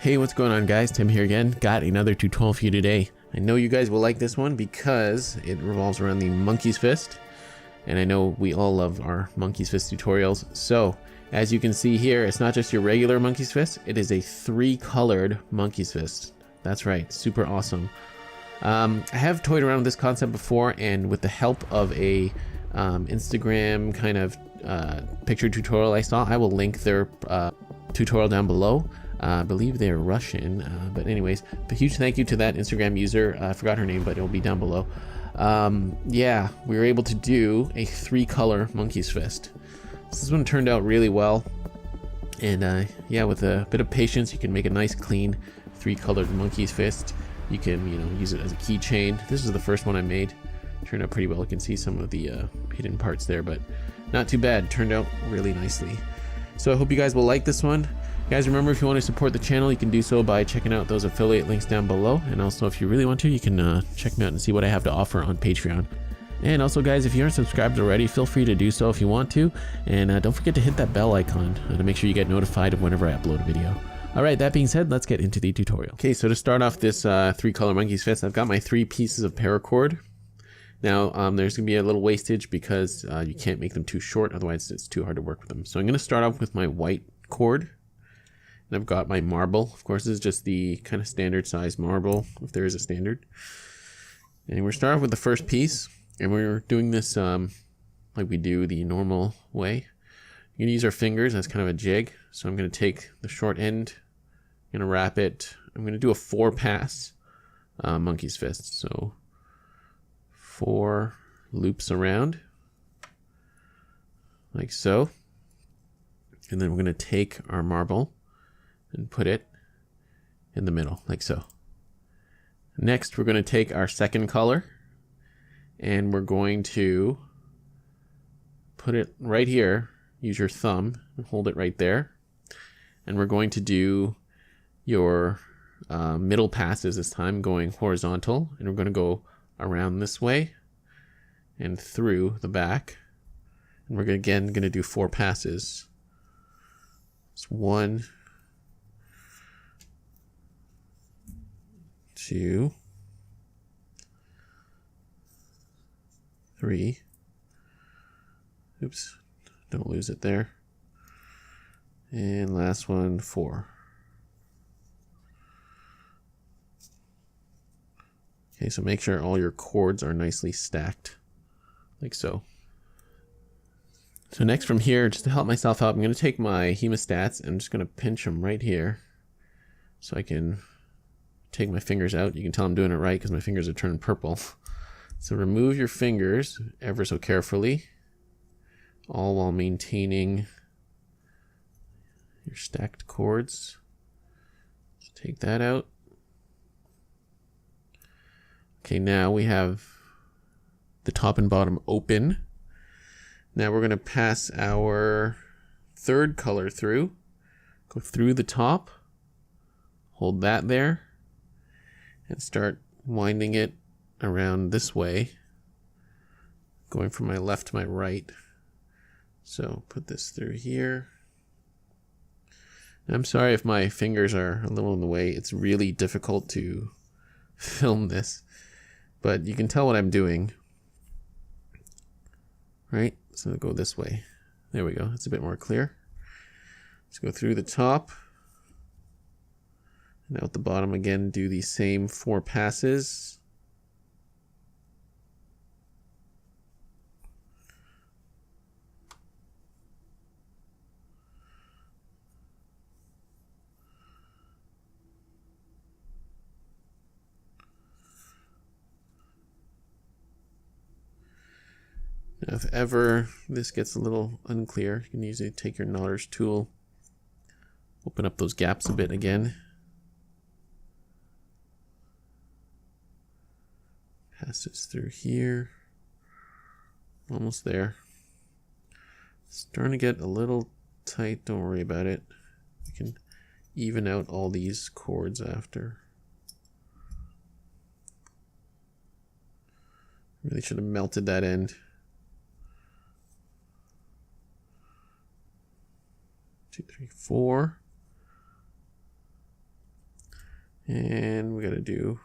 Hey, what's going on guys? Tim here again. Got another tutorial for you today. I know you guys will like this one because it revolves around the Monkey's Fist. And I know we all love our Monkey's Fist tutorials. So, as you can see here, it's not just your regular Monkey's Fist, it is a 3-colored Monkey's Fist. That's right, super awesome. I have toyed around with this concept before, and with the help of a Instagram kind of picture tutorial I saw, I will link their tutorial down below. I believe they're Russian, but anyways, a huge thank you to that Instagram user. I forgot her name, but it'll be down below. Yeah, we were able to do a 3-color Monkey's Fist. This one turned out really well, and yeah, with a bit of patience, you can make a nice, clean 3-colored Monkey's Fist. You can, use it as a keychain. This is the first one I made. Turned out pretty well. You can see some of the hidden parts there, but not too bad. Turned out really nicely. So I hope you guys will like this one. Guys, remember, if you want to support the channel, you can do so by checking out those affiliate links down below. And also, if you really want to, you can check me out and see what I have to offer on Patreon. And also, guys, if you aren't subscribed already, feel free to do so if you want to. And don't forget to hit that bell icon to make sure you get notified of whenever I upload a video. Alright, that being said, let's get into the tutorial. Okay, so to start off this 3-color Monkey's Fist, I've got my 3 pieces of paracord. Now, there's going to be a little wastage because you can't make them too short, otherwise it's too hard to work with them. So I'm going to start off with my white cord. And I've got my marble. Of course, this is just the kind of standard size marble, if there is a standard. And we're starting with the first piece, and we're doing this like we do the normal way. You're gonna use our fingers as kind of a jig. So I'm gonna take the short end, I'm gonna wrap it. I'm gonna do a 4-pass Monkey's Fist. So 4 loops around, like so. And then we're gonna take our marble and put it in the middle, like so. Next, we're gonna take our second color, and we're going to put it right here. Use your thumb and hold it right there. And we're going to do your middle passes this time, going horizontal. And we're going to go around this way and through the back. And we're again going to do 4 passes. It's 1, 2, 3. Oops. Don't lose it there. And last one, 4. Okay, so make sure all your chords are nicely stacked, like so. So next from here, just to help myself out, I'm going to take my hemostats and I'm just going to pinch them right here so I can take my fingers out. You can tell I'm doing it right because my fingers are turning purple. So remove your fingers ever so carefully, all while maintaining your stacked chords. Just take that out. Okay, now we have the top and bottom open. Now we're going to pass our 3rd color through. Go through the top, hold that there, and start winding it around this way, going from my left to my right. So put this through here. I'm sorry if my fingers are a little in the way. It's really difficult to film this, but you can tell what I'm doing. Right? So go this way. There we go. It's a bit more clear. Let's go through the top. And out the bottom again, do the same 4 passes. Now, if ever this gets a little unclear, you can usually take your knotter's tool, open up those gaps a bit again. Pass this through here. Almost there. It's starting to get a little tight, don't worry about it. We can even out all these chords after. Really should have melted that end. 2, 3, 4. And we got to do...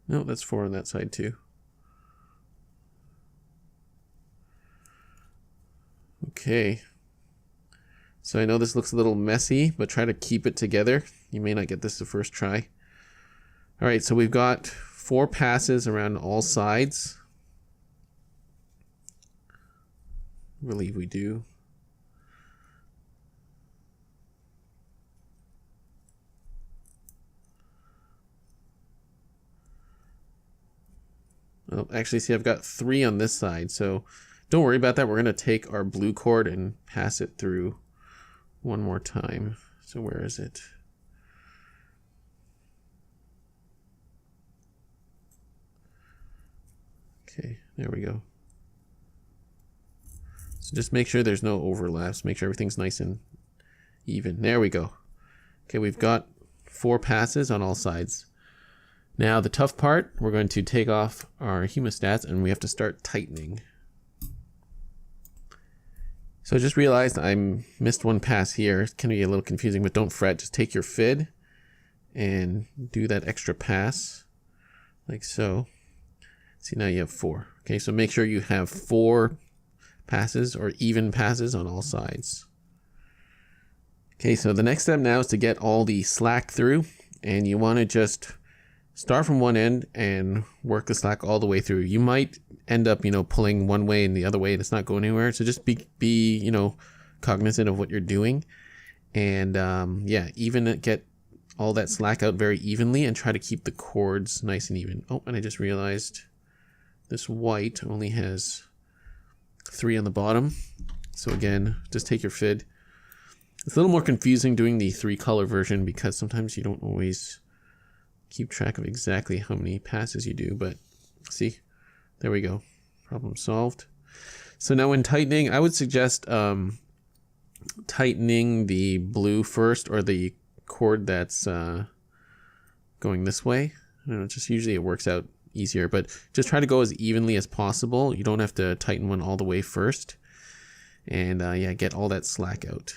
No, that's 4 on that side too. Okay. So I know this looks a little messy, but try to keep it together. You may not get this the first try. All right, so we've got 4 passes around all sides. I believe we do. Oh, actually, see, I've got 3 on this side, so don't worry about that. We're going to take our blue cord and pass it through one more time. So where is it? Okay, there we go. So just make sure there's no overlaps. Make sure everything's nice and even. There we go. Okay, we've got 4 passes on all sides. Now the tough part, we're going to take off our hemostats and we have to start tightening. So I just realized I missed one pass here. It's going to be a little confusing, but don't fret. Just take your FID and do that extra pass like so. See, now you have 4. Okay, so make sure you have 4 passes or even passes on all sides. Okay, so the next step now is to get all the slack through, and you want to just start from one end and work the slack all the way through. You might end up, pulling one way and the other way and it's not going anywhere. So just be cognizant of what you're doing. And yeah, get all that slack out very evenly and try to keep the cords nice and even. Oh, and I just realized this white only has 3 on the bottom. So again, just take your FID. It's a little more confusing doing the 3-color version because sometimes you don't always keep track of exactly how many passes you do, but see, there we go. Problem solved. So now when tightening, I would suggest tightening the blue first, or the cord that's going this way. I don't know, just usually it works out easier, but just try to go as evenly as possible. You don't have to tighten one all the way first. And yeah, get all that slack out.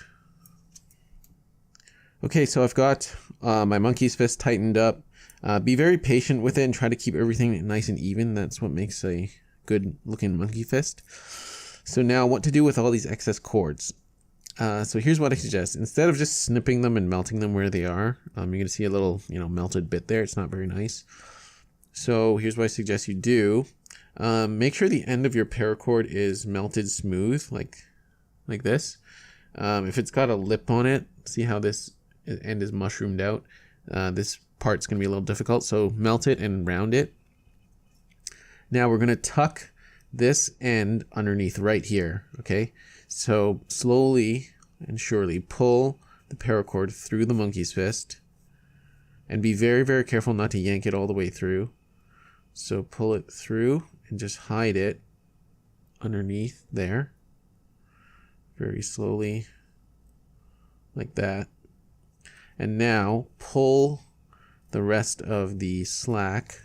Okay, so I've got my monkey's fist tightened up. Be very patient with it and try to keep everything nice and even. That's what makes a good looking monkey fist. So now what to do with all these excess cords. So here's what I suggest. Instead of just snipping them and melting them where they are, you're going to see a little melted bit there. It's not very nice. So here's what I suggest you do. Make sure the end of your paracord is melted smooth, like this. If it's got a lip on it, see how this end is mushroomed out. This part's going to be a little difficult, so melt it and round it. Now we're going to tuck this end underneath right here, okay? So slowly and surely pull the paracord through the monkey's fist and be very, very careful not to yank it all the way through. So pull it through and just hide it underneath there. Very slowly, like that. And now pull the rest of the slack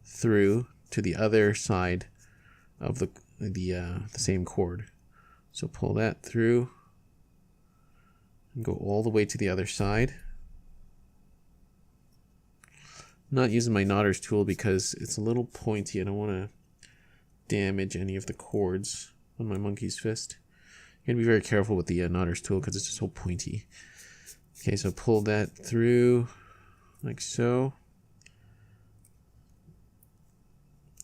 through to the other side of the same cord. So pull that through and go all the way to the other side. I'm not using my knotter's tool because it's a little pointy. I don't want to damage any of the cords on my monkey's fist. You're going to be very careful with the knotter's tool because it's just so pointy. Okay, so pull that through like so.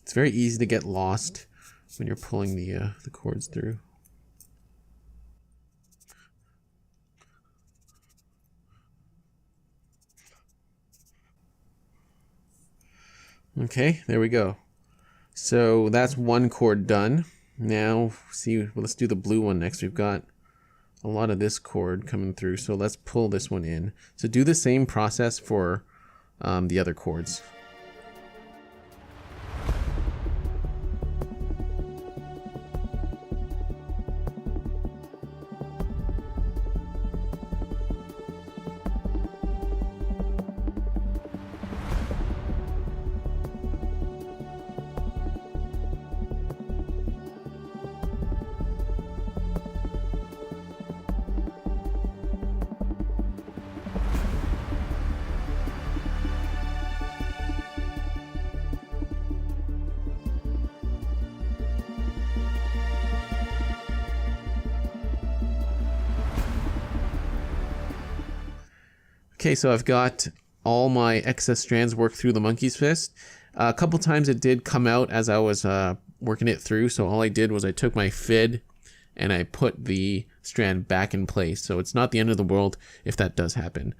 It's very easy to get lost when you're pulling the cords through. Okay, there we go. So that's one cord done. Now, let's do the blue one next. We've got a lot of this cord coming through, so let's pull this one in. So do the same process for the other cords. Okay, so I've got all my excess strands worked through the monkey's fist. A couple times it did come out as I was working it through, so all I did was I took my FID and I put the strand back in place. So it's not the end of the world if that does happen.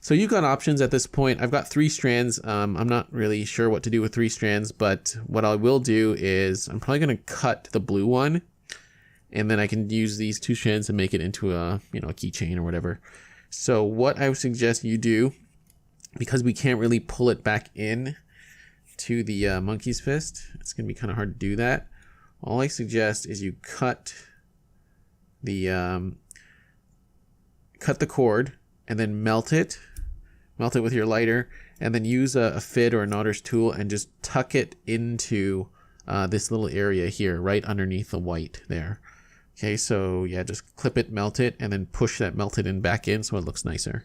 So you've got options at this point. I've got 3 strands. I'm not really sure what to do with 3 strands, but what I will do is I'm probably going to cut the blue one, and then I can use these 2 strands to make it into a, a keychain or whatever. So what I would suggest you do, because we can't really pull it back in to the monkey's fist, it's going to be kind of hard to do that. All I suggest is you cut the cord and then melt it with your lighter, and then use a FID or a knotter's tool and just tuck it into this little area here, right underneath the white there. Okay, so yeah, just clip it, melt it, and then push that melted in back in so it looks nicer.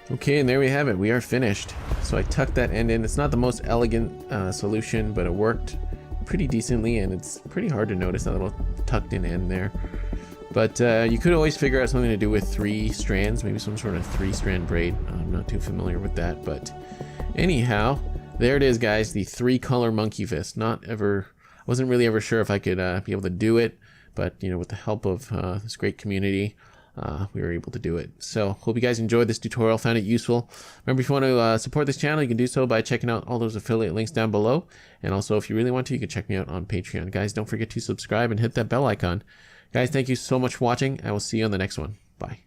Okay, and there we have it. We are finished. So I tucked that end in. It's not the most elegant solution, but it worked pretty decently, and it's pretty hard to notice that little tucked in end there. But you could always figure out something to do with 3 strands, maybe some sort of 3-strand braid. I'm not too familiar with that, but anyhow, there it is, guys. The 3-color monkey fist. Wasn't really ever sure if I could be able to do it, but with the help of this great community, we were able to do it. So hope you guys enjoyed this tutorial, found it useful. Remember, if you want to support this channel, you can do so by checking out all those affiliate links down below. And also, if you really want to, you can check me out on Patreon. Guys, don't forget to subscribe and hit that bell icon. Guys, thank you so much for watching. I will see you on the next one. Bye.